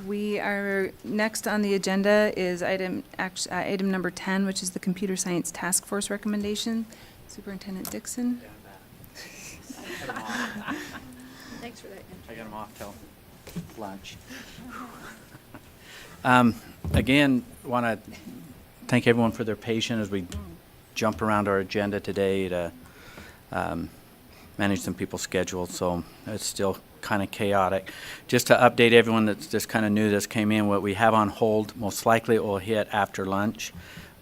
We are, next on the agenda is item number 10, which is the Computer Science Task Force recommendation. Superintendent Dixon. Thanks for that. I got them off till lunch. Again, want to thank everyone for their patience as we jump around our agenda today to manage some people's schedules, so it's still kind of chaotic. Just to update everyone that's just kind of new, this came in, what we have on hold, most likely it will hit after lunch,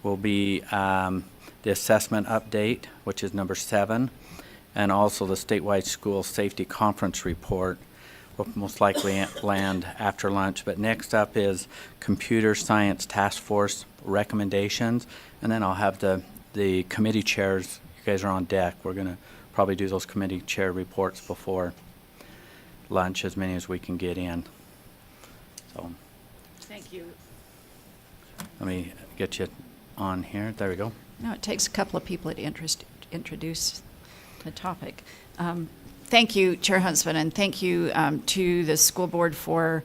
will be the assessment update, which is number 7, and also the statewide school safety conference report will most likely land after lunch. But next up is computer science task force recommendations, and then I'll have the committee chairs. You guys are on deck. We're going to probably do those committee chair reports before lunch, as many as we can get in. So Thank you. let me get you on here. There we go. No, it takes a couple of people to introduce the topic. Thank you, Chair Huntsman, and thank you to the school board for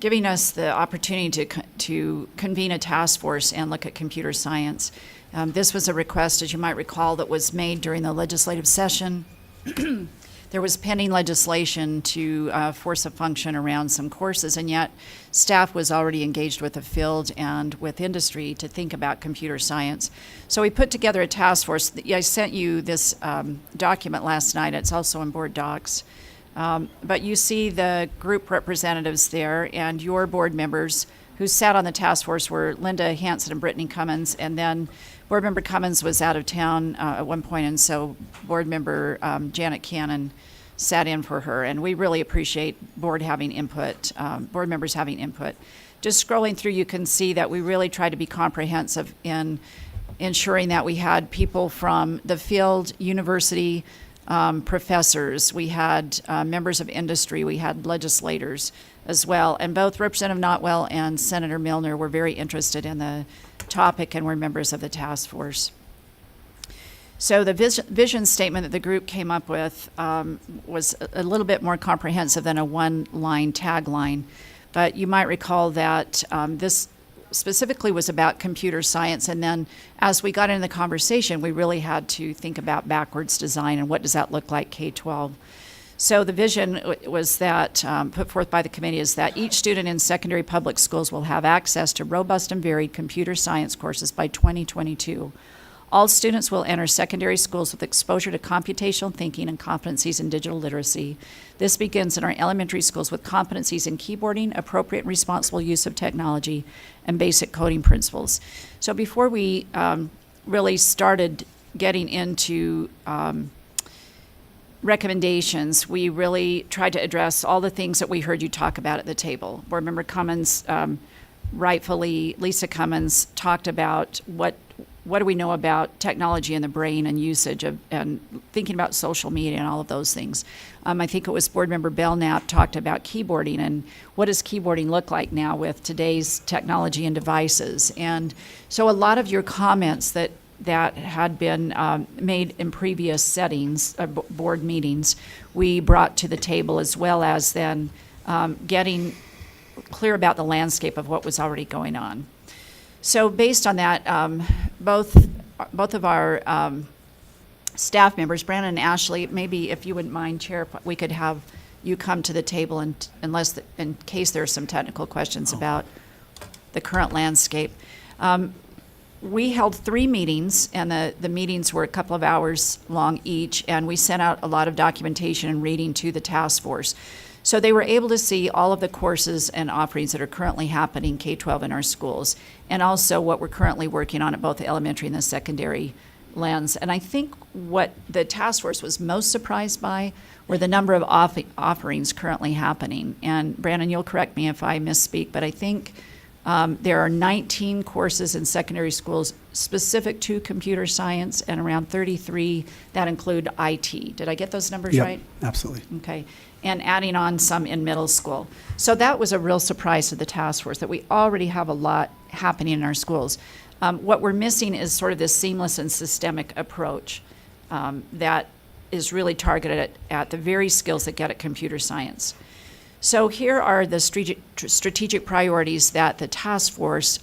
giving us the opportunity to convene a task force and look at computer science. This was a request, as you might recall, that was made during the legislative session. There was pending legislation to force a function around some courses, and yet staff was already engaged with the field and with industry to think about computer science. So we put together a task force. I sent you this document last night. It's also in board docs. But you see the group representatives there, and your board members who sat on the task force were Linda Hansen and Brittany Cummins, and then board member Cummins was out of town at one point, and so board member Janet Cannon sat in for her, and we really appreciate board members having input. Just scrolling through, you can see that we really tried to be comprehensive in ensuring that we had people from the field, university, professors, we had members of industry, we had legislators as well, and both Representative Notwell and Senator Milner were very interested in the topic and were members of the task force. So the vision statement that the group came up with was a little bit more comprehensive than a one-line tagline, but you might recall that this specifically was about computer science, and then as we got into the conversation, we really had to think about backwards design and what does that look like K-12. So the vision was that, put forth by the committee, is that each student in secondary public schools will have access to robust and varied computer science courses by 2022. All students will enter secondary schools with exposure to computational thinking and competencies in digital literacy. This begins in our elementary schools with competencies in keyboarding, appropriate and responsible use of technology, and basic coding principles. So before we really started getting into recommendations, we really tried to address all the things that we heard you talk about at the table. Board Member Cummins, rightfully, Lisa Cummins, talked about what do we know about technology in the brain and usage of, and thinking about social media and all of those things. I think it was Board Member Belknap talked about keyboarding and what does keyboarding look like now with today's technology and devices. And so a lot of your comments that had been made in previous settings, board meetings, we brought to the table, as well as then getting clear about the landscape of what was already going on. So based on that, both of our staff members, Brandon and Ashley, maybe if you wouldn't mind, Chair, we could have you come to the table in case there are some technical questions about the current landscape. We held 3 meetings, and the meetings were a couple of hours long each, and we sent out a lot of documentation and reading to the task force. So they were able to see all of the courses and offerings that are currently happening K-12 in our schools, and also what we're currently working on at both the elementary and the secondary lens. And I think what the task force was most surprised by were the number of offerings currently happening. And Brandon, you'll correct me if I misspeak, but I think there are 19 courses in secondary schools specific to computer science, and around 33 that include IT. Did I get those numbers right? Absolutely. Okay. And adding on some in middle school. So that was a real surprise to the task force, that we already have a lot happening in our schools. What we're missing is sort of this seamless and systemic approach that is really targeted at the very skills that get at computer science. So here are the strategic priorities that the task force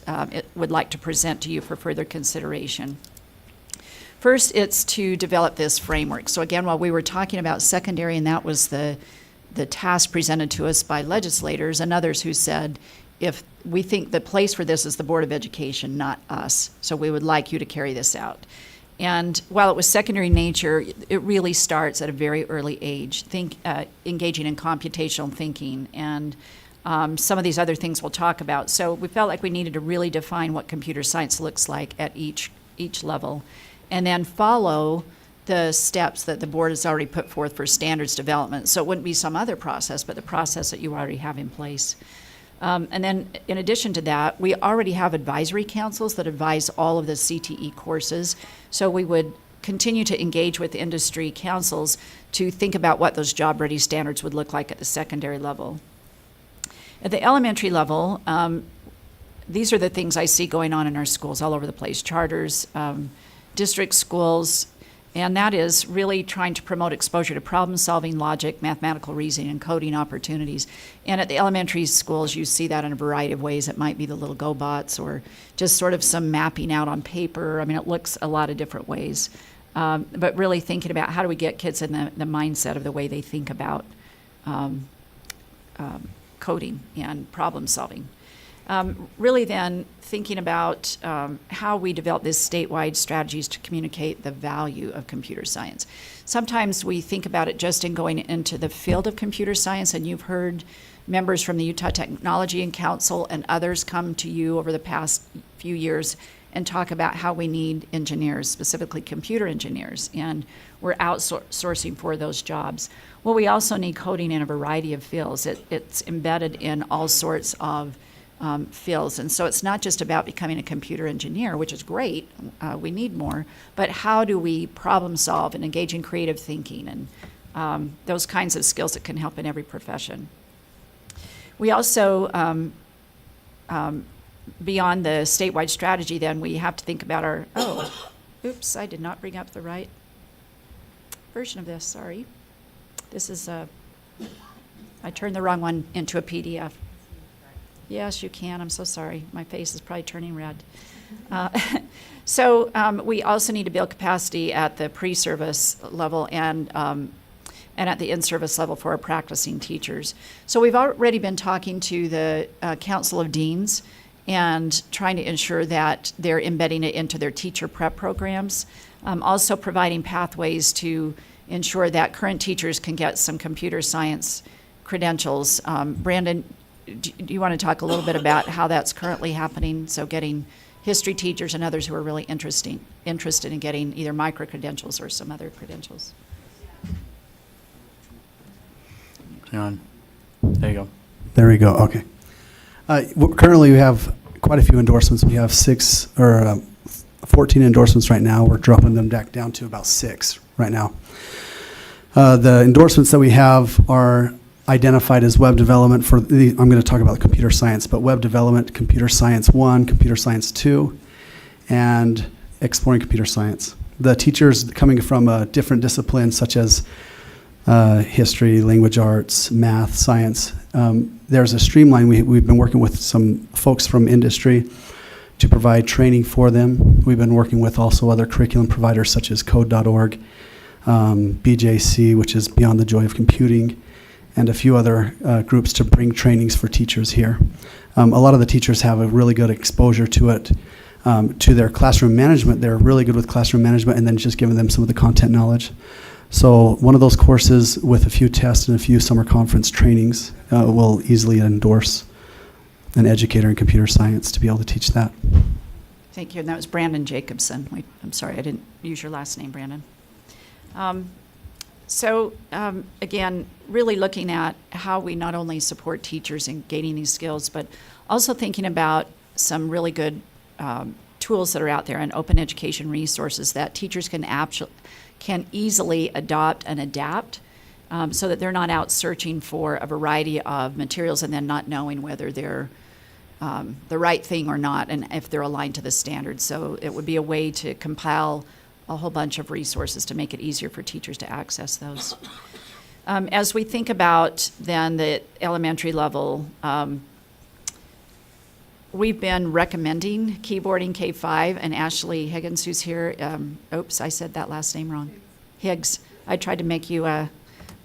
would like to present to you for further consideration. First, it's to develop this framework. So again, while we were talking about secondary, and that was the task presented to us by legislators and others who said, if we think the place for this is the Board of Education, not us, so we would like you to carry this out. And while it was secondary nature, it really starts at a very early age, engaging in computational thinking and some of these other things we'll talk about. So we felt like we needed to really define what computer science looks like at each level, and then follow the steps that the board has already put forth for standards development. So it wouldn't be some other process, but the process that you already have in place. And then in addition to that, we already have advisory councils that advise all of the CTE courses. So we would continue to engage with industry councils to think about what those job-ready standards would look like at the secondary level. At the elementary level, these are the things I see going on in our schools all over the place, charters, district schools, and that is really trying to promote exposure to problem-solving, logic, mathematical reasoning, and coding opportunities. And at the elementary schools, you see that in a variety of ways. It might be the little GoBots or just sort of some mapping out on paper. I mean, it looks a lot of different ways. But really thinking about how do we get kids in the mindset of the way they think about coding and problem-solving. Really then thinking about how we develop these statewide strategies to communicate the value of computer science. Sometimes we think about it just in going into the field of computer science, and you've heard members from the Utah Technology and Council and others come to you over the past few years and talk about how we need engineers, specifically computer engineers, and we're outsourcing for those jobs. Well, we also need coding in a variety of fields. It's embedded in all sorts of fields. And so it's not just about becoming a computer engineer, which is great, we need more, but how do we problem solve and engage in creative thinking and those kinds of skills that can help in every profession. We also, beyond the statewide strategy, then we have to think about our, oops, I did not bring up the right version of this, sorry. This is, I turned the wrong one into a PDF. Yes, you can. I'm so sorry. My face is probably turning red. So we also need to build capacity at the pre-service level and at the in-service level for our practicing teachers. So we've already been talking to the Council of Deans and trying to ensure that they're embedding it into their teacher prep programs. Also providing pathways to ensure that current teachers can get some computer science credentials. Brandon, do you want to talk a little bit about how that's currently happening? So getting history teachers and others who are really interested in getting either micro-credentials or some other credentials. Hang on. There you go. There we go. Okay. Currently, we have quite a few endorsements. We have 14 endorsements right now. We're dropping them back down to about 6 right now. The endorsements that we have are identified as web development for I'm going to talk about computer science, but web development, computer science 1, computer science 2, and exploring computer science. The teachers coming from a different disciplines such as history, language arts, math, science. There's a streamline. We've been working with some folks from industry to provide training for them. We've been working with also other curriculum providers such as code.org, BJC, which is Beyond the Joy of Computing, and a few other groups to bring trainings for teachers here. A lot of the teachers have a really good exposure to it, to their classroom management. They're really good with classroom management and then just giving them some of the content knowledge. So one of those courses with a few tests and a few summer conference trainings will easily endorse an educator in computer science to be able to teach that. Thank you. And that was Brandon Jacobson. I'm sorry, I didn't use your last name, Brandon. So again, really looking at how we not only support teachers in gaining these skills, but also thinking about some really good tools that are out there and open education resources that teachers can easily adopt and adapt so that they're not out searching for a variety of materials and then not knowing whether they're the right thing or not and if they're aligned to the standards. So it would be a way to compile a whole bunch of resources to make it easier for teachers to access those. As we think about then the elementary level, we've been recommending keyboarding K-5, and Ashley Higgins, who's here, oops, I said that last name wrong. Higgs. I tried to make you a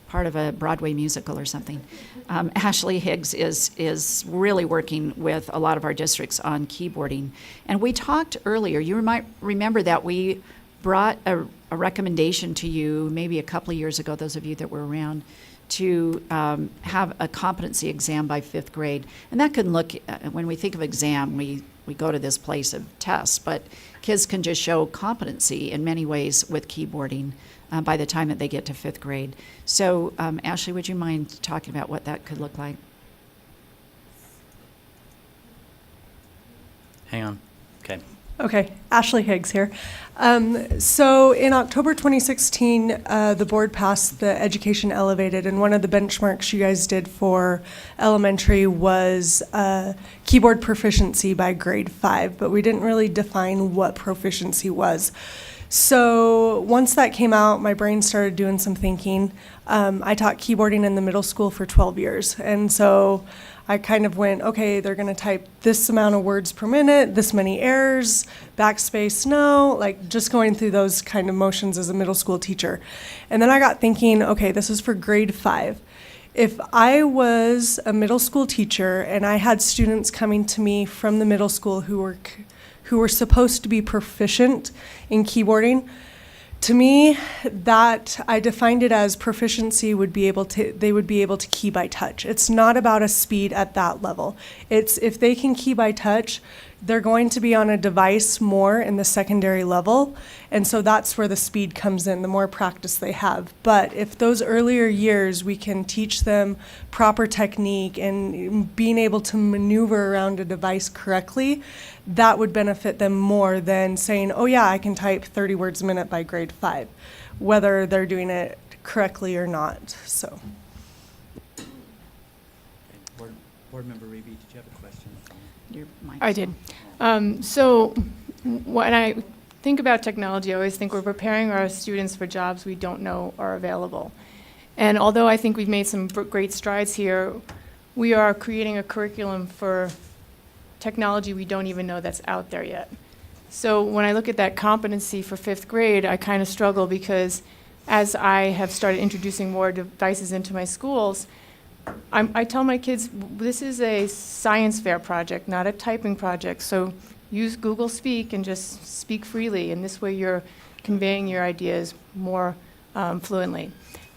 part of a Broadway musical or something. Ashley Higgs is really working with a lot of our districts on keyboarding. And we talked earlier, you might remember that we brought a recommendation to you maybe a couple of years ago, those of you that were around, to have a competency exam by 5th grade. And that can look, when we think of exam, we go to this place of tests, but kids can just show competency in many ways with keyboarding by the time that they get to 5th grade. So Ashley, would you mind talking about what that could look like? Hang on. Okay. Okay, Ashley Higgs here. So in October 2016, the board passed the Education Elevated, and one of the benchmarks you guys did for elementary was keyboard proficiency by grade 5, but we didn't really define what proficiency was. So once that came out, my brain started doing some thinking. I taught keyboarding in the middle school for 12 years, and so I kind of went, okay, they're going to type this amount of words per minute, this many errors, backspace, no, like just going through those kind of motions as a middle school teacher. And then I got thinking, okay, this is for grade 5. If I was a middle school teacher and I had students coming to me from the middle school who were supposed to be proficient in keyboarding, to me, that I defined it as proficiency they would be able to key by touch. It's not about a speed at that level. It's if they can key by touch, they're going to be on a device more in the secondary level, and so that's where the speed comes in, the more practice they have. But if those earlier years we can teach them proper technique and being able to maneuver around a device correctly, that would benefit them more than saying, oh yeah, I can type 30 words a minute by grade 5, whether they're doing it correctly or not. So. Board Member Reby, did you have a question? Your mic. I did. So when I think about technology, I always think we're preparing our students for jobs we don't know are available. And although I think we've made some great strides here, we are creating a curriculum for technology we don't even know that's out there yet. So when I look at that competency for 5th grade, I kind of struggle because as I have started introducing more devices into my schools, I tell my kids, this is a science fair project, not a typing project. So use Google Speak and just speak freely, and this way you're conveying your ideas more fluently.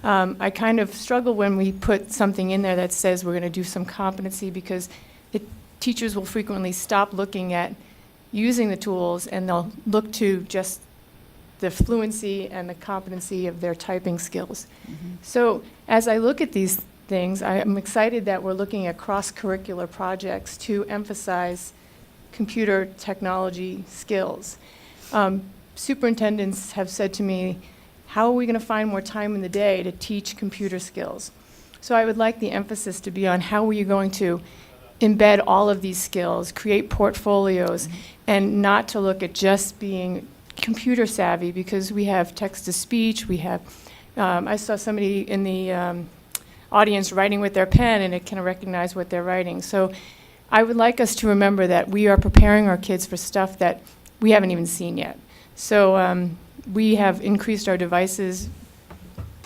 I kind of struggle when we put something in there that says we're going to do some competency, because the teachers will frequently stop looking at using the tools and they'll look to just the fluency and the competency of their typing skills. Mm-hmm. So as I look at these things, I'm excited that we're looking at cross-curricular projects to emphasize computer technology skills. Superintendents have said to me, how are we going to find more time in the day to teach computer skills? So I would like the emphasis to be on how are you going to embed all of these skills, create portfolios, and not to look at just being computer savvy, because we have text-to-speech, we have, I saw somebody in the audience writing with their pen, and it can recognize what they're writing. So I would like us to remember that we are preparing our kids for stuff that we haven't even seen yet. So we have increased our devices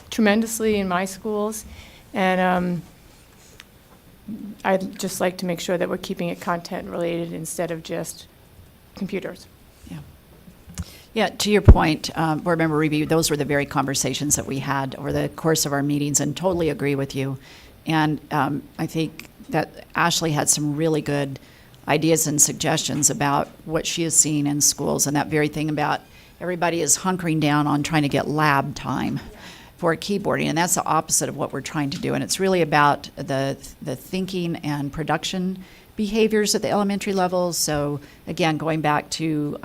tremendously in my schools, and I'd just like to make sure that we're keeping it content related instead of just computers. Yeah, to your point, Board Member Reby, those were the very conversations that we had over the course of our meetings, and totally agree with you. And I think that Ashley had some really good ideas and suggestions about what she has seen in schools, and that very thing about everybody is hunkering down on trying to get lab time for keyboarding, and that's the opposite of what we're trying to do. And it's really about the thinking and production behaviors at the elementary levels. So again, going back to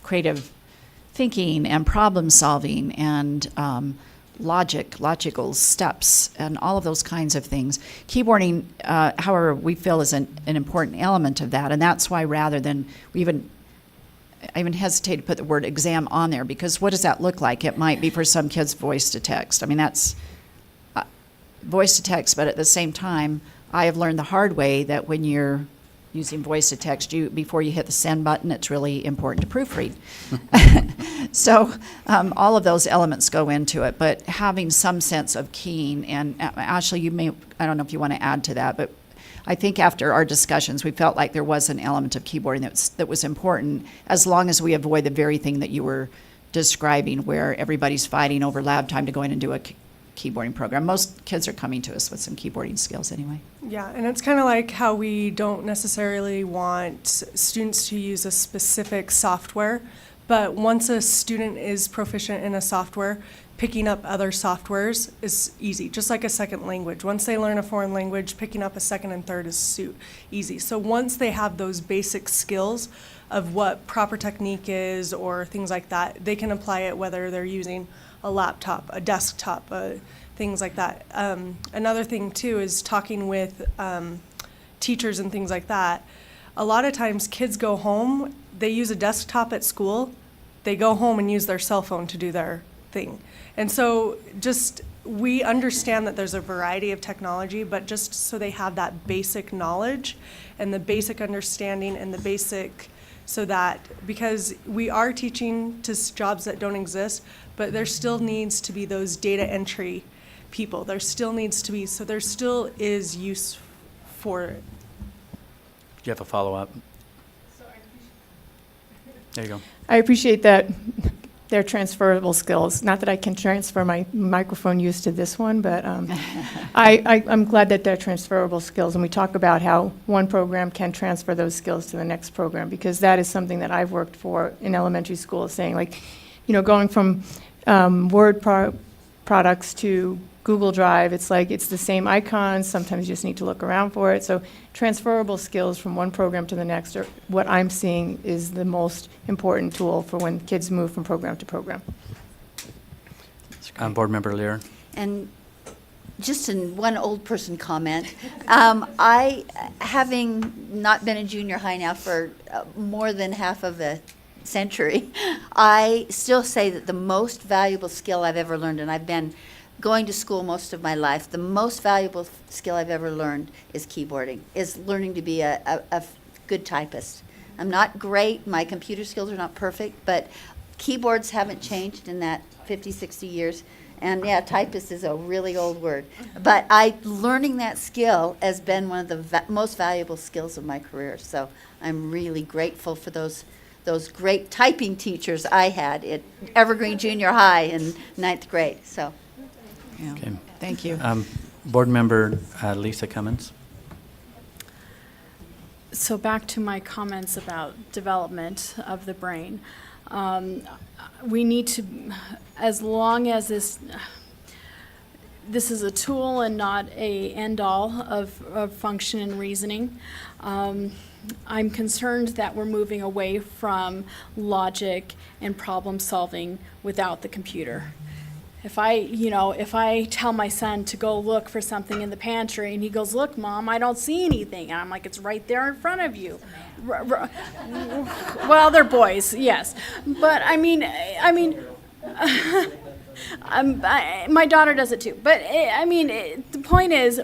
creative thinking and problem solving and logical steps and all of those kinds of things. Keyboarding, however, we feel is an important element of that, and that's why rather than I even hesitate to put the word exam on there, because what does that look like? It might be for some kids voice to text. I mean, voice to text, but at the same time, I have learned the hard way that when you're using voice to text, before you hit the send button, it's really important to proofread. So all of those elements go into it, but having some sense of keying, and Ashley, I don't know if you want to add to that, but I think after our discussions, we felt like there was an element of keyboarding that was important, as long as we avoid the very thing that you were describing, where everybody's fighting over lab time to go in and do a keyboarding program. Most kids are coming to us with some keyboarding skills anyway. Yeah, and it's kind of like how we don't necessarily want students to use a specific software, but once a student is proficient in a software, picking up other softwares is easy, just like a second language. Once they learn a foreign language, picking up a second and third is easy. So once they have those basic skills of what proper technique is or things like that, they can apply it whether they're using a laptop, a desktop, things like that. Another thing too is talking with teachers and things like that. A lot of times kids go home, they use a desktop at school, they go home and use their cell phone to do their thing. And so we understand that there's a variety of technology, but just so they have that basic knowledge and the basic understanding and the basic, so that, because we are teaching to jobs that don't exist, but there still needs to be those data entry people. There still needs to be, so there still is use for it. Do you have a follow-up? There you go. I appreciate that they're transferable skills. Not that I can transfer my microphone use to this one, but I'm glad that they're transferable skills. And we talk about how one program can transfer those skills to the next program, because that is something that I've worked for in elementary school, saying like, going from Word products to Google Drive, it's like it's the same icons. Sometimes you just need to look around for it. So transferable skills from one program to the next are what I'm seeing is the most important tool for when kids move from program to program. Board Member Lear. And just in one old person comment, I, having not been in junior high now for more than half of a century, I still say that the most valuable skill I've ever learned, and I've been going to school most of my life, the most valuable skill I've ever learned is keyboarding, is learning to be a good typist. I'm not great, my computer skills are not perfect, but keyboards haven't changed in that 50, 60 years. And yeah, typist is a really old word. But learning that skill has been one of the most valuable skills of my career. So I'm really grateful for those great typing teachers I had at Evergreen Junior High in 9th grade. So. Yeah. Okay. Thank you. Board Member Lisa Cummins. So back to my comments about development of the brain. We need to, as long as this is a tool and not a end-all of function and reasoning, I'm concerned that we're moving away from logic and problem solving without the computer. If I tell my son to go look for something in the pantry and he goes, "Look, Mom, I don't see anything," and I'm like, "It's right there in front of you." Well, they're boys, yes, but I mean, my daughter does it too. But the point is,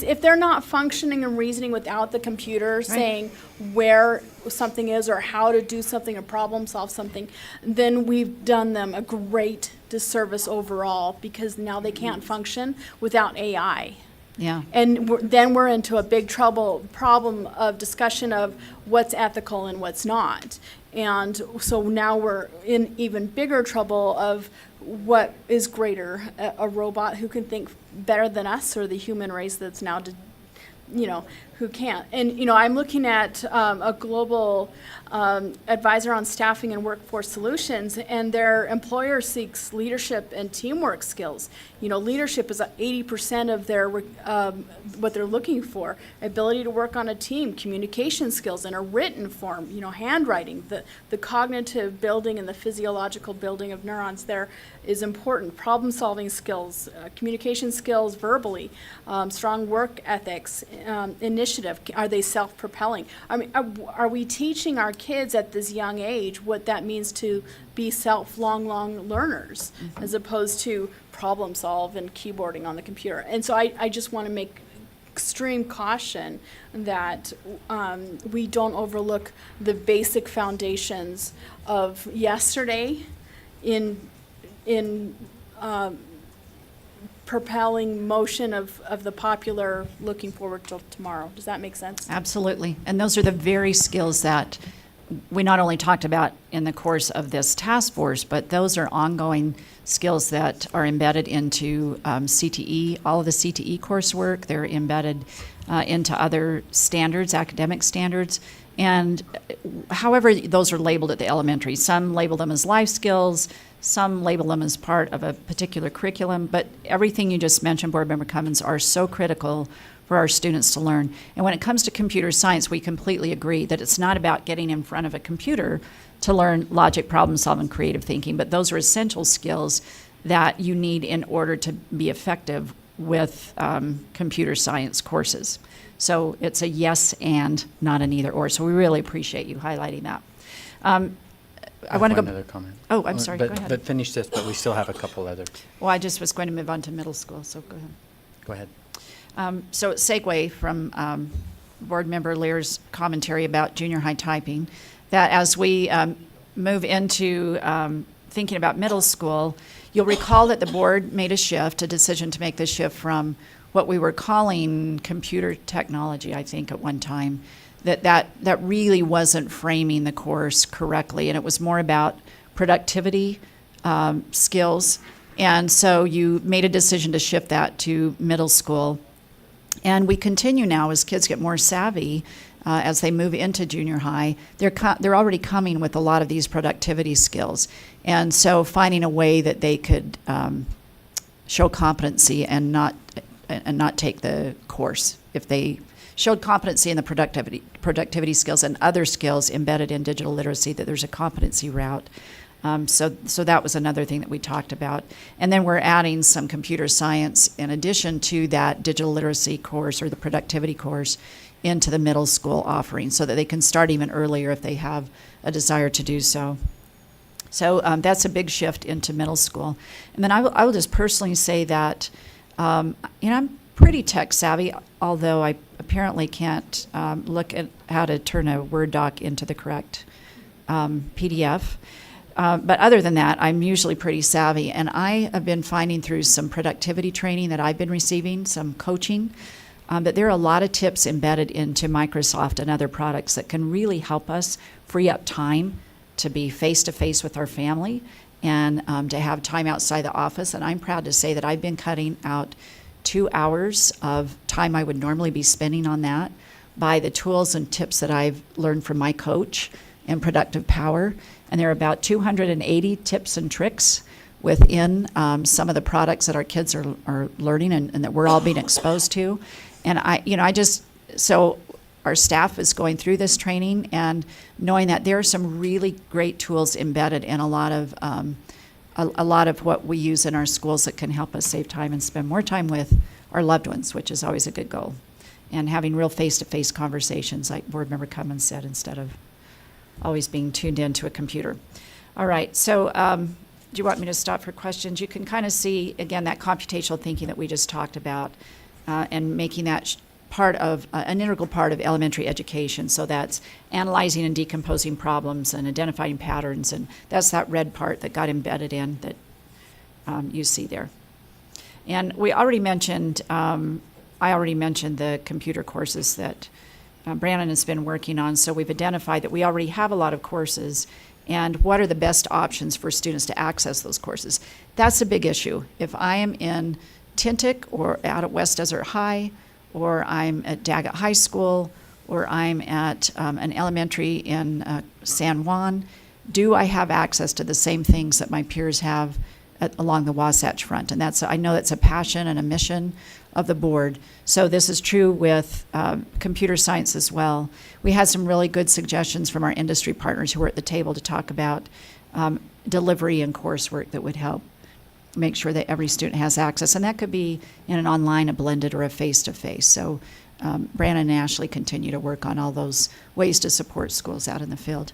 if they're not functioning and reasoning without the computer saying where something is or how to do something or problem solve something, then we've done them a great disservice overall, because now they can't function without AI. Yeah. And then we're into a big problem of discussion of what's ethical and what's not. And so now we're in even bigger trouble of what is greater, a robot who can think better than us, or the human race that's now, who can't. And, I'm looking at a global advisor on staffing and workforce solutions, and their employer seeks leadership and teamwork skills. Leadership is 80% of their what they're looking for. Ability to work on a team, communication skills in a written form, handwriting, the cognitive building and the physiological building of neurons there is important. Problem-solving skills, communication skills verbally, strong work ethics, initiative? Are they self-propelling? I mean, are we teaching our kids at this young age what that means to be long learners, as opposed to problem solve and keyboarding on the computer? And so I just want to make extreme caution that we don't overlook the basic foundations of yesterday in propelling motion of the popular looking forward to tomorrow. Does that make sense? Absolutely. And those are the very skills that we not only talked about in the course of this task force, but those are ongoing skills that are embedded into CTE, all of the CTE coursework. They're embedded into other standards, academic standards. And however those are labeled at the elementary, some label them as life skills, some label them as part of a particular curriculum, but everything you just mentioned, Board Member Cummins, are so critical for our students to learn. And when it comes to computer science, we completely agree that it's not about getting in front of a computer to learn logic, problem solving, creative thinking, but those are essential skills that you need in order to be effective with computer science courses. So it's a yes and, not an either or. So we really appreciate you highlighting that. I want to go. Another comment. Oh, I'm sorry. But, Go ahead. But finish this, but we still have a couple other. Well, I just was going to move on to middle school, so go ahead. Go ahead. So segue from Board Member Lear's commentary about junior high typing, that as we move into thinking about middle school, you'll recall that the board made a decision to make the shift from what we were calling computer technology, I think, at one time, that really wasn't framing the course correctly, and it was more about productivity skills. And so you made a decision to shift that to middle school. And we continue now as kids get more savvy, as they move into junior high, they're already coming with a lot of these productivity skills. And so finding a way that they could show competency and not take the course. If they showed competency in the productivity skills and other skills embedded in digital literacy, that there's a competency route. So that was another thing that we talked about. And then we're adding some computer science in addition to that digital literacy course or the productivity course into the middle school offering so that they can start even earlier if they have a desire to do so. So that's a big shift into middle school. And then I will just personally say that, I'm pretty tech savvy, although I apparently can't look at how to turn a Word doc into the correct PDF. But other than that, I'm usually pretty savvy, and I have been finding through some productivity training that I've been receiving, some coaching, that there are a lot of tips embedded into Microsoft and other products that can really help us free up time to be face-to-face with our family and to have time outside the office. And I'm proud to say that I've been cutting out 2 hours of time I would normally be spending on that by the tools and tips that I've learned from my coach in Productive Power. And there are about 280 tips and tricks within some of the products that our kids are learning and that we're all being exposed to. And so our staff is going through this training and knowing that there are some really great tools embedded in a lot of what we use in our schools that can help us save time and spend more time with our loved ones, which is always a good goal. And having real face-to-face conversations, like Board Member Cummins said, instead of always being tuned into a computer. All right, so do you want me to stop for questions? You can kind of see, again, that computational thinking that we just talked about and making that part of an integral part of elementary education. So that's analyzing and decomposing problems and identifying patterns, and that's that red part that got embedded in that you see there. And we already mentioned, I already mentioned the computer courses that Brandon has been working on. So we've identified that we already have a lot of courses, and what are the best options for students to access those courses? That's a big issue. If I am in Tintic or out at West Desert High, or I'm at Daggett High School, or I'm at an elementary in San Juan, do I have access to the same things that my peers have along the Wasatch Front? And I know that's a passion and a mission of the board. So this is true with computer science as well. We had some really good suggestions from our industry partners who were at the table to talk about delivery and coursework that would help make sure that every student has access. And that could be in an online, a blended, or a face-to-face. So Brandon and Ashley continue to work on all those ways to support schools out in the field.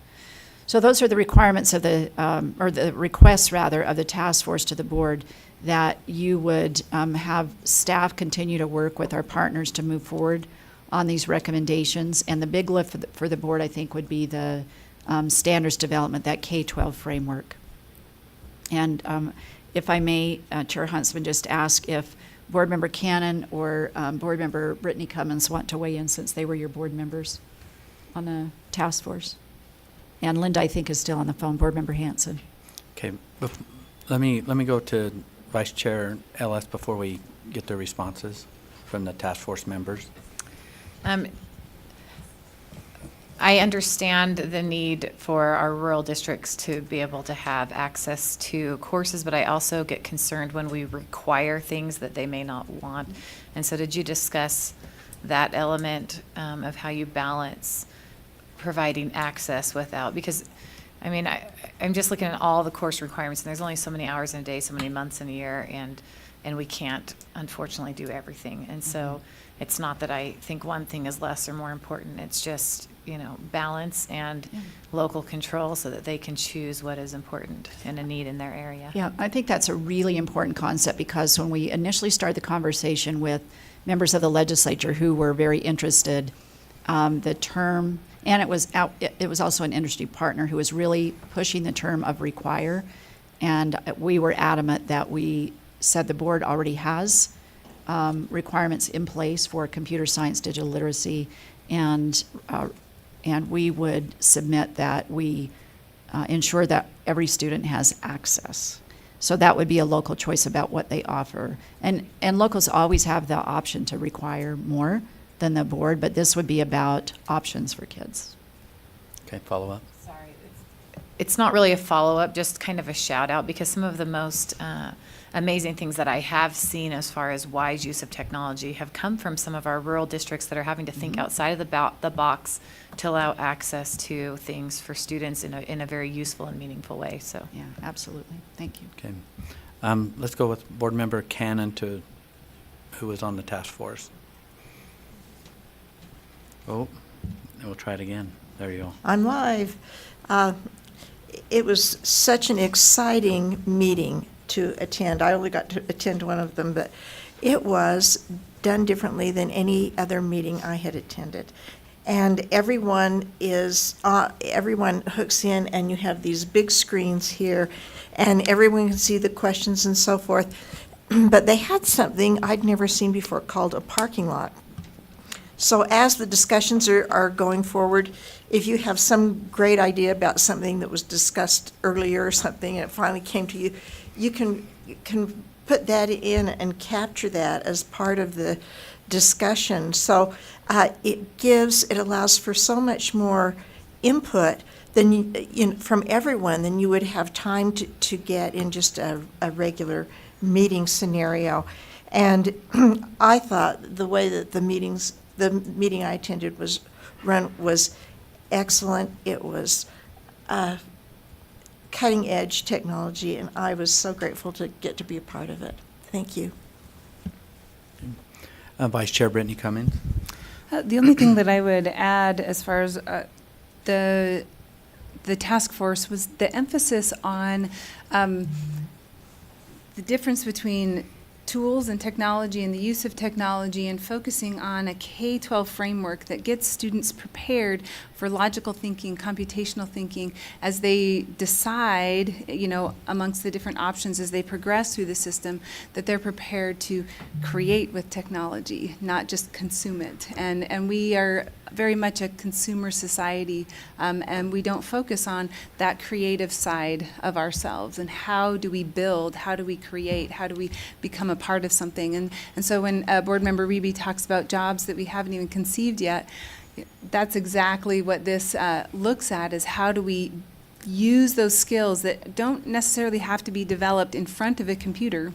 So those are the requirements of or the requests rather, of the task force to the board, that you would have staff continue to work with our partners to move forward on these recommendations. And the big lift for the board, I think, would be the standards development, that K-12 framework. And if I may, Chair Huntsman, just ask if Board Member Cannon or Board Member Brittany Cummins want to weigh in, since they were your board members on the task force. And Linda, I think, is still on the phone. Board Member Hanson. Okay, let me go to Vice Chair Ellis before we get the responses from the task force members. I understand the need for our rural districts to be able to have access to courses, but I also get concerned when we require things that they may not want. And so did you discuss that element of how you balance providing access without, because I mean, I'm just looking at all the course requirements, and there's only so many hours in a day, so many months in a year, and we can't unfortunately do everything. And so it's not that I think one thing is less or more important. It's just, balance and local control so that they can choose what is important and a need in their area. Yeah, I think that's a really important concept, because when we initially started the conversation with members of the legislature who were very interested, the term, and it was also an industry partner who was really pushing the term of require, and we were adamant that we said the board already has requirements in place for computer science, digital literacy, and we would submit that we ensure that every student has access. So that would be a local choice about what they offer. And locals always have the option to require more than the board, but this would be about options for kids. Okay, follow up. Sorry, it's not really a follow-up, just kind of a shout-out, because some of the most amazing things that I have seen as far as wise use of technology have come from some of our rural districts that are having to think outside of the box to allow access to things for students in a very useful and meaningful way. So Yeah, absolutely. Thank you. Okay. Let's go with Board Member Cannon, who was on the task force. Oh, we'll try it again. There you go. I'm live. It was such an exciting meeting to attend. I only got to attend one of them, but it was done differently than any other meeting I had attended. And everyone hooks in, and you have these big screens here, and everyone can see the questions and so forth. But they had something I'd never seen before called a parking lot. So as the discussions are going forward, if you have some great idea about something that was discussed earlier or something and it finally came to you, you can put that in and capture that as part of the discussion. So it allows for so much more input than from everyone than you would have time to get in just a regular meeting scenario. And I thought the way that the meeting I attended was run was excellent. It was cutting edge technology, and I was so grateful to get to be a part of it. Thank you. Vice Chair Brittany Cummings. The only thing that I would add as far as the task force was the emphasis on the difference between tools and technology and the use of technology, and focusing on a K-12 framework that gets students prepared for logical thinking, computational thinking, as they decide, amongst the different options as they progress through the system, that they're prepared to create with technology, not just consume it. And we are very much a consumer society, and we don't focus on that creative side of ourselves, and how do we build, how do we create, how do we become a part of something. And so when Board Member Reby talks about jobs that we haven't even conceived yet, that's exactly what this looks at, is how do we use those skills that don't necessarily have to be developed in front of a computer,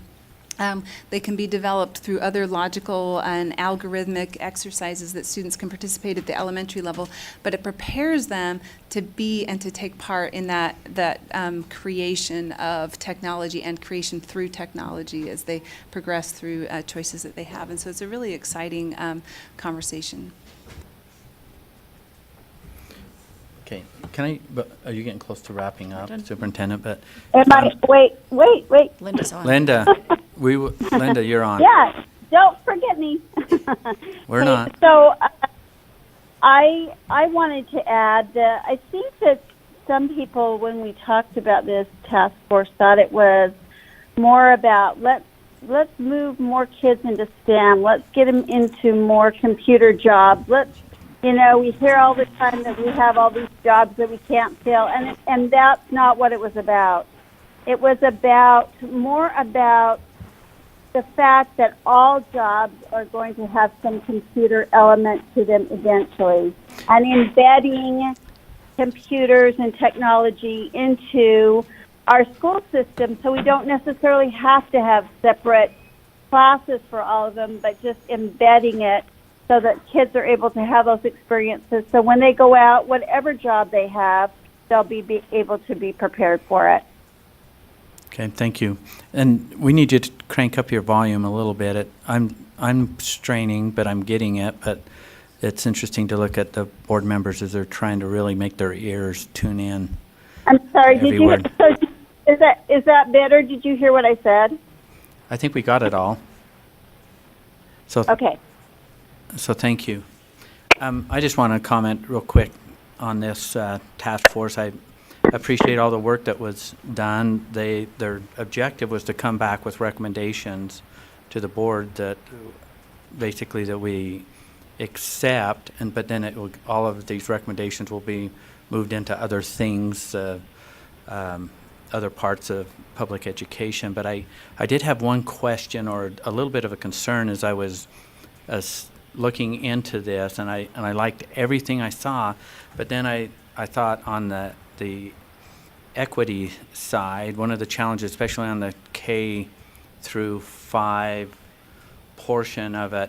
They can be developed through other logical and algorithmic exercises that students can participate at the elementary level, but it prepares them to be and to take part in that creation of technology and creation through technology as they progress through choices that they have. And so it's a really exciting conversation. Okay, but are you getting close to wrapping up, Superintendent? But Wait. Linda's on. Linda, Linda, you're on. Yeah, don't forget me. We're not. So I wanted to add that I think that some people, when we talked about this task force, thought it was more about let's move more kids into STEM. Let's get them into more computer jobs. We hear all the time that we have all these jobs that we can't fill, and that's not what it was about. It was more about the fact that all jobs are going to have some computer element to them eventually, and embedding computers and technology into our school system so we don't necessarily have to have separate classes for all of them, but just embedding it so that kids are able to have those experiences. So when they go out, whatever job they have, they'll be able to be prepared for it. Okay, thank you. And we need you to crank up your volume a little bit. I'm straining, but I'm getting it. But it's interesting to look at the board members as they're trying to really make their ears tune in. I'm sorry. Every word. So is that better? Did you hear what I said? I think we got it all. So Okay. So thank you. I just want to comment real quick on this task force. I appreciate all the work that was done. Their objective was to come back with recommendations to the board that basically that we accept, but then all of these recommendations will be moved into other things, other parts of public education. But I did have one question or a little bit of a concern as I was looking into this, and I liked everything I saw, but then I thought on the equity side, one of the challenges, especially on the K through 5 portion of it,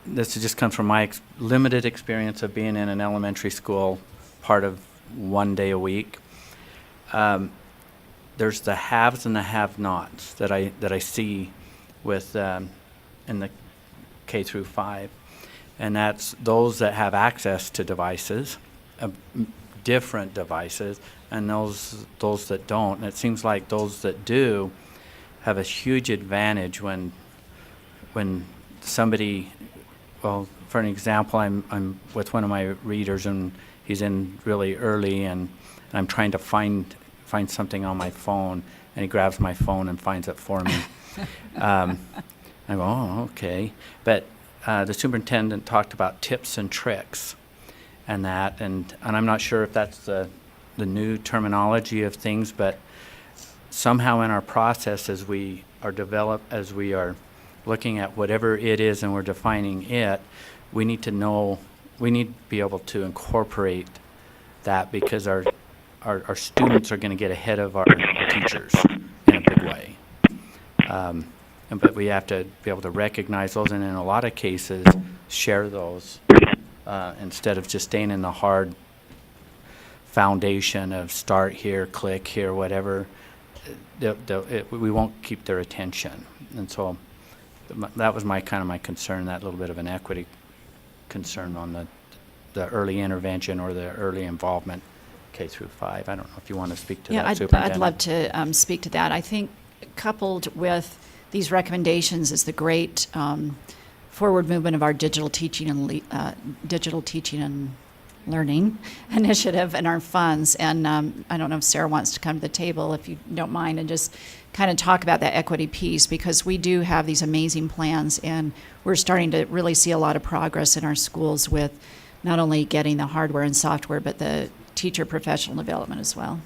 this just comes from my limited experience of being in an elementary school part of one day a week. There's the haves and the have-nots that I see with in the K through 5, and that's those that have access to devices, different devices, and those that don't. And it seems like those that do have a huge advantage when somebody, well, for an example, I'm with one of my readers and he's in really early, and I'm trying to find something on my phone, and he grabs my phone and finds it for me. I go, oh, okay. But the superintendent talked about tips and tricks and that, and I'm not sure if that's the new terminology of things, but somehow in our process as we are looking at whatever it is and we're defining it, we need to be able to incorporate that, because our students are going to get ahead of our teachers in a big way. But we have to be able to recognize those, and in a lot of cases, share those instead of just staying in the hard foundation of start here, click here, whatever. We won't keep their attention. And so that was my concern, that little bit of an equity concern on the early intervention or the early involvement K through 5. I don't know if you want to speak to that, Superintendent. I'd love to speak to that. I think coupled with these recommendations is the great forward movement of our digital teaching and learning initiative and our funds. And I don't know if Sarah wants to come to the table, if you don't mind, and just kind of talk about that equity piece, because we do have these amazing plans, and we're starting to really see a lot of progress in our schools with not only getting the hardware and software, but the teacher professional development as well.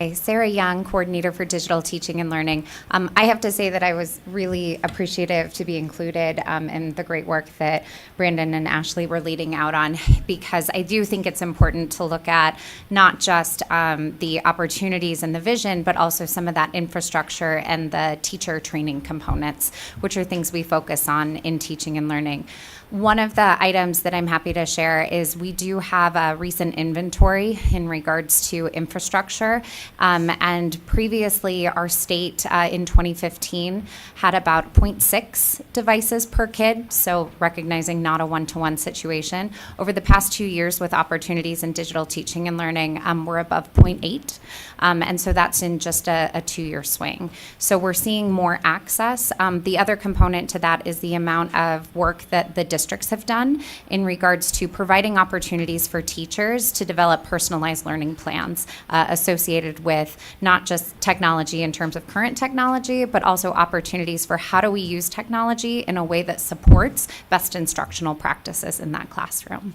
Hey, Sarah Young, Coordinator for Digital Teaching and Learning. I have to say that I was really appreciative to be included in the great work that Brandon and Ashley were leading out on, because I do think it's important to look at not just the opportunities and the vision, but also some of that infrastructure and the teacher training components, which are things we focus on in teaching and learning. One of the items that I'm happy to share is we do have a recent inventory in regards to infrastructure. And previously, our state in 2015 had about 0.6 devices per kid, so recognizing not a one-to-one situation. Over the past 2 years, with opportunities in digital teaching and learning, we're above 0.8. And so that's in just a 2-year swing. So we're seeing more access. The other component to that is the amount of work that the districts have done in regards to providing opportunities for teachers to develop personalized learning plans associated with not just technology in terms of current technology, but also opportunities for how do we use technology in a way that supports best instructional practices in that classroom.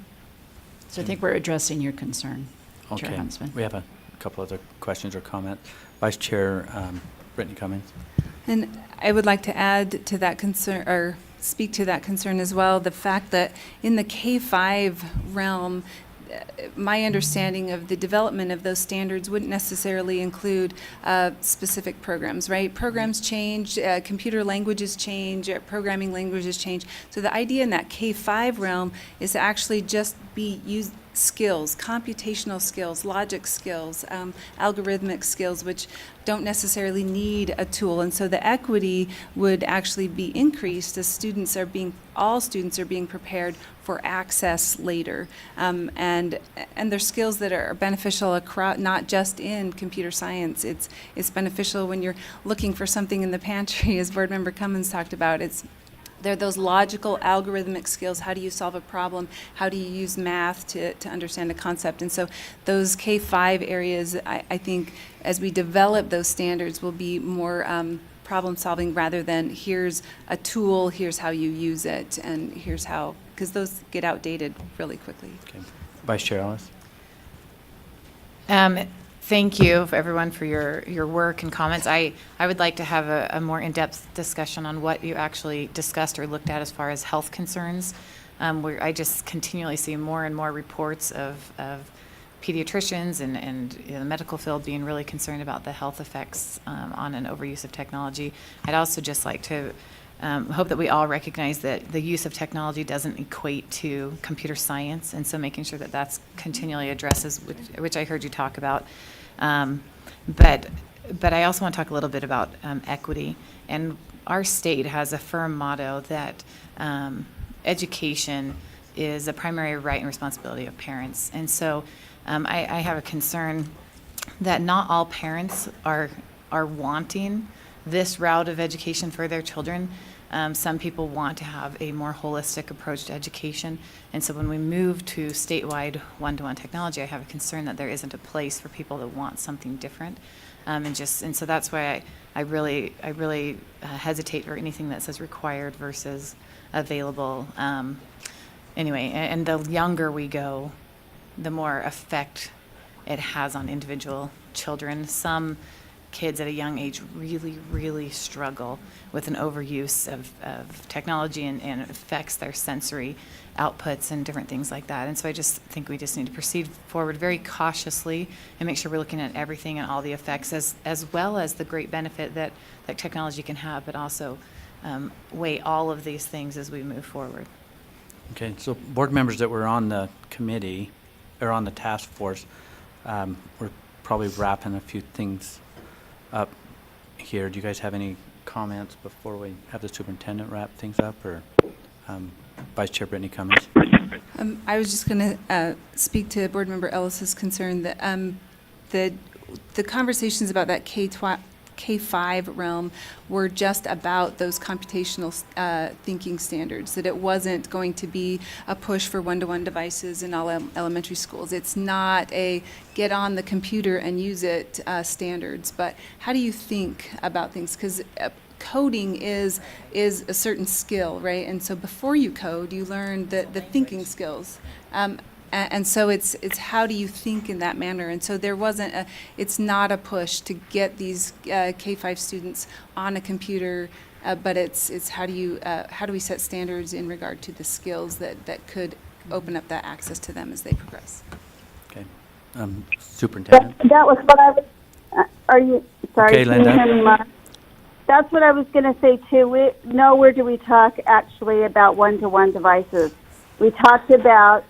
So I think we're addressing your concern, Chair Okay. Huntsman. We have a couple other questions or comments. Vice Chair Brittany Cummings. And I would like to add to that concern, or speak to that concern as well, the fact that in the K-5 realm, my understanding of the development of those standards wouldn't necessarily include specific programs, right? Programs change, computer languages change, programming languages change. So the idea in that K-5 realm is to actually just be used skills, computational skills, logic skills, algorithmic skills, which don't necessarily need a tool. And so the equity would actually be increased as all students are being prepared for access later. And they're skills that are beneficial across, not just in computer science. It's beneficial when you're looking for something in the pantry, as Board Member Cummins talked about. They're those logical, algorithmic skills. How do you solve a problem? How do you use math to understand a concept? And so those K-5 areas, I think, as we develop those standards, will be more problem solving rather than here's a tool, here's how you use it, and here's how, because those get outdated really quickly. Okay. Vice Chair Ellis. Thank you, everyone, for your work and comments. I would like to have a more in-depth discussion on what you actually discussed or looked at as far as health concerns. Where I just continually see more and more reports of pediatricians and the medical field being really concerned about the health effects on an overuse of technology. I'd also just like to hope that we all recognize that the use of technology doesn't equate to computer science, and so making sure that that's continually addresses, which I heard you talk about. But I also want to talk a little bit about equity. And our state has a firm motto that education is a primary right and responsibility of parents. And so I have a concern that not all parents are wanting this route of education for their children. Some people want to have a more holistic approach to education. And so when we move to statewide one-to-one technology, I have a concern that there isn't a place for people that want something different. And so that's why I really hesitate for anything that says required versus available. Anyway, and the younger we go, the more effect it has on individual children. Some kids at a young age really struggle with an overuse of technology and it affects their sensory outputs and different things like that. And so I just think we just need to proceed forward very cautiously and make sure we're looking at everything and all the effects as well as the great benefit that technology can have, but also weigh all of these things as we move forward. Okay, so board members that were on the committee or on the task force, we're probably wrapping a few things up here. Do you guys have any comments before we have the superintendent wrap things up, or Vice Chair Brittany Cummings? I was just going to speak to Board Member Ellis's concern that the conversations about that K-5 realm were just about those computational thinking standards, that it wasn't going to be a push for one-to-one devices in all elementary schools. It's not a get on the computer and use it standards, but how do you think about things? Because coding is a certain skill, right? And so before you code, you learn the thinking skills. And so it's how do you think in that manner? And so there wasn't it's not a push to get these K-5 students on a computer, but it's how do we set standards in regard to the skills that could open up that access to them as they progress. Okay. Superintendent? That was what I was, are you, sorry, Okay, can Linda. you hear me, Mark? That's what I was going to say too. Nowhere do we talk actually about one-to-one devices. We talked about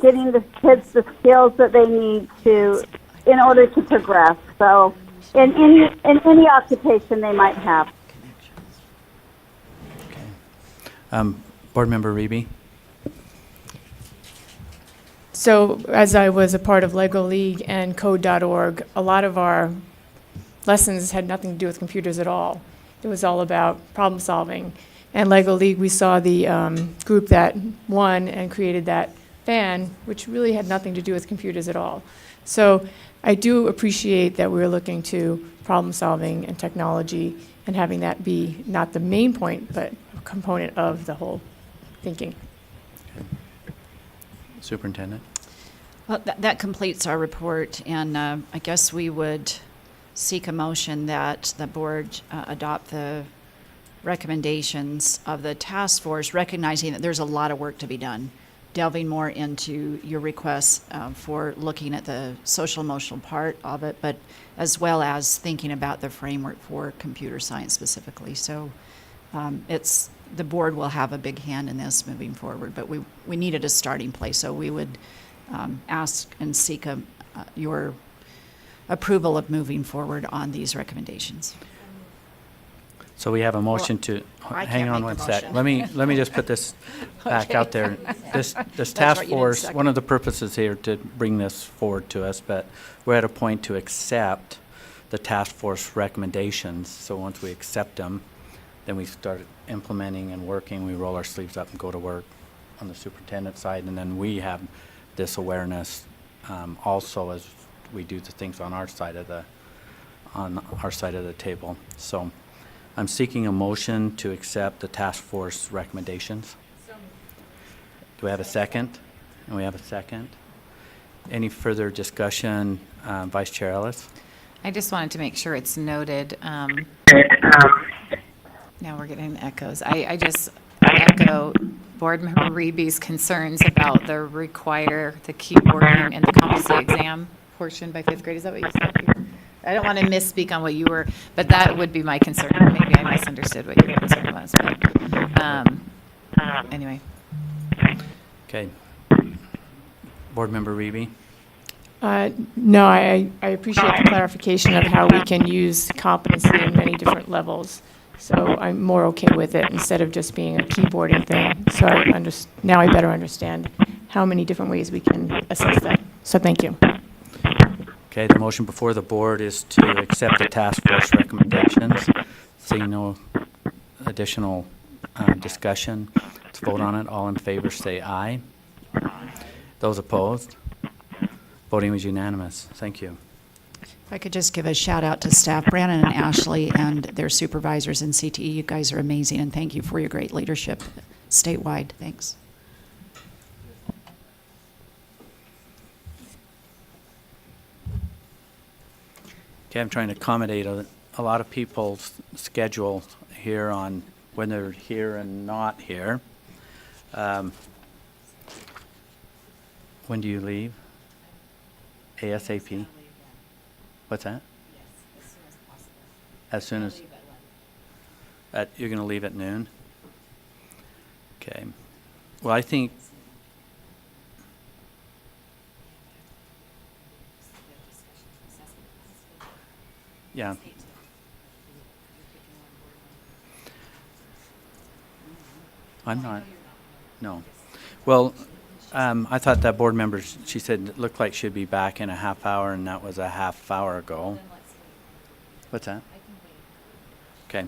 getting the kids the skills that they need in order to progress. So in any occupation they might have. Board Member Reby? So as I was a part of Lego League and Code.org, a lot of our lessons had nothing to do with computers at all. It was all about problem solving. And Lego League, we saw the group that won and created that fan, which really had nothing to do with computers at all. So I do appreciate that we're looking to problem solving and technology and having that be not the main point, but a component of the whole thinking. Superintendent? Well, that completes our report, and I guess we would seek a motion that the board adopt the recommendations of the task force, recognizing that there's a lot of work to be done, delving more into your requests for looking at the social emotional part of it, but as well as thinking about the framework for computer science specifically. So the board will have a big hand in this moving forward, but we needed a starting place, so we would ask and seek your approval of moving forward on these recommendations. So we have a motion to, I hang can't on make one the sec. motion. Let me just put this back Okay. out there. This That's task right, you didn't force, second. one of the purposes here to bring this forward to us, but we're at a point to accept the task force recommendations. So once we accept them, then we start implementing and working. We roll our sleeves up and go to work on the superintendent side, and then we have this awareness also as we do the things on our side of the table. So I'm seeking a motion to accept the task force recommendations. Do we have a second? And we have a second. Any further discussion, Vice Chair Ellis? I just wanted to make sure it's noted. Now we're getting echoes. I just echo Board Member Reeby's concerns about the keyboarding and the competency exam portion by fifth grade. Is that what you said? I don't want to misspeak on what you were, but that would be my concern. Maybe I misunderstood what your concern was. But anyway. Okay. Board Member Reeby? No, I appreciate the clarification of how we can use competency in many different levels. So I'm more okay with it instead of just being a keyboarding thing. So now I better understand how many different ways we can assess that. So thank you. Okay, the motion before the board is to accept the task force recommendations. Seeing no additional discussion, let's vote on it. All in favor say aye. Those opposed? Voting was unanimous. Thank you. If I could just give a shout out to staff, Brandon and Ashley and their supervisors in CTE. You guys are amazing, and thank you for your great leadership statewide. Thanks. Okay, I'm trying to accommodate a lot of people's schedule here on when they're here and not here. When do you leave? ASAP? What's that? As soon as? You're going to leave at noon? Okay. Well, I think. Yeah. I'm not. No. Well, I thought that board member, she said, it looked like she'd be back in a half hour, and that was a half hour ago. What's that? Okay.